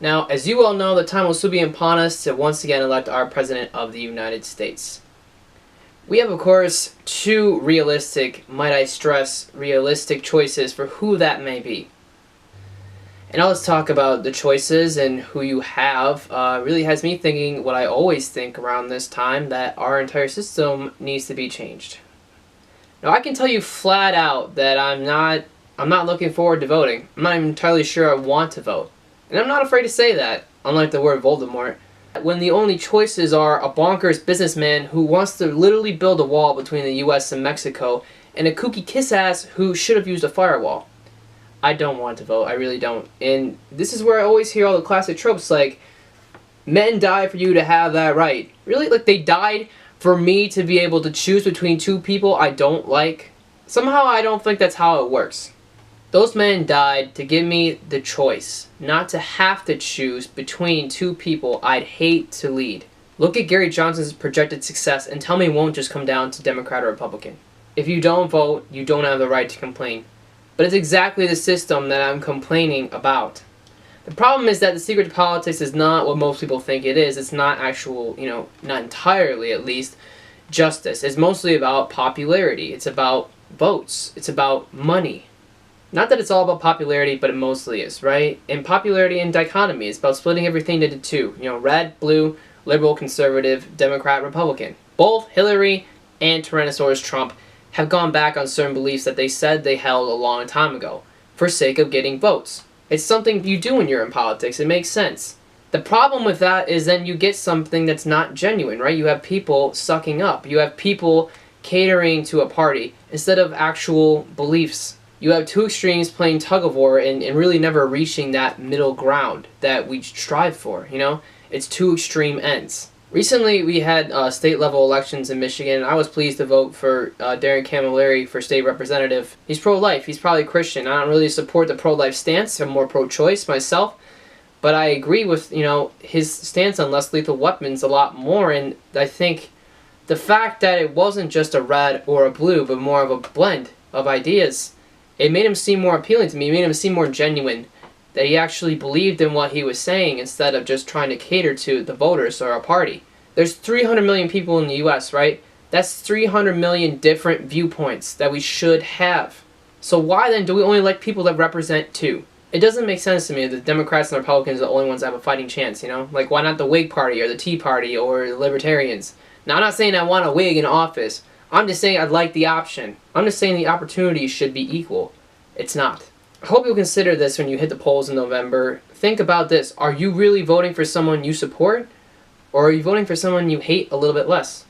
Now, as you all know, the time will soon be upon us to once again elect our President of the United States. We have, of course, two realistic, might I stress, realistic choices for who that may be. And now let's talk about the choices and who you have. Really has me thinking what I always think around this time, that our entire system needs to be changed. Now, I can tell you flat out that I'm not looking forward to voting. I'm not even entirely sure I want to vote. And I'm not afraid to say that, unlike the word Voldemort, when the only choices are a bonkers businessman who wants to literally build a wall between the US and Mexico, and a kooky kiss-ass who should have used a firewall. I don't want to vote, I really don't. And this is where I always hear all the classic tropes like, men die for you to have that right. Really? Like they died for me to be able to choose between two people I don't like? Somehow I don't think that's how it works. Those men died to give me the choice, not to have to choose between two people I'd hate to lead. Look at Gary Johnson's projected success and tell me it won't just come down to Democrat or Republican. If you don't vote, you don't have the right to complain. But it's exactly the system that I'm complaining about. The problem is that the secret to politics is not what most people think it is. It's not actual, not entirely at least, justice. It's mostly about popularity. It's about votes. It's about money. Not that it's all about popularity, but it mostly is, right? And popularity and dichotomy is about splitting everything into two. Red, blue, liberal, conservative, Democrat, Republican. Both Hillary and Tyrannosaurus Trump have gone back on certain beliefs that they said they held a long time ago, for sake of getting votes. It's something you do when you're in politics. It makes sense. The problem with that is then you get something that's not genuine, right? You have people sucking up. You have people catering to a party instead of actual beliefs. You have two extremes playing tug-of-war and really never reaching that middle ground that we strive for, It's two extreme ends. Recently, we had state-level elections in Michigan, and I was pleased to vote for Darren Camilleri for state representative. He's pro-life. He's probably Christian. I don't really support the pro-life stance. I'm more pro-choice myself. But I agree with, his stance on less lethal weapons a lot more, and I think the fact that it wasn't just a red or a blue, but more of a blend of ideas, it made him seem more appealing to me. It made him seem more genuine, that he actually believed in what he was saying instead of just trying to cater to the voters or a party. There's 300 million people in the US, right? That's 300 million different viewpoints that we should have. So why then do we only elect people that represent two? It doesn't make sense to me that the Democrats and the Republicans are the only ones that have a fighting chance, Like, why not the Whig Party or the Tea Party or the Libertarians? Now, I'm not saying I want a Whig in office. I'm just saying I'd like the option. I'm just saying the opportunities should be equal. It's not. I hope you'll consider this when you hit the polls in November. Think about this. Are you really voting for someone you support? Or are you voting for someone you hate a little bit less?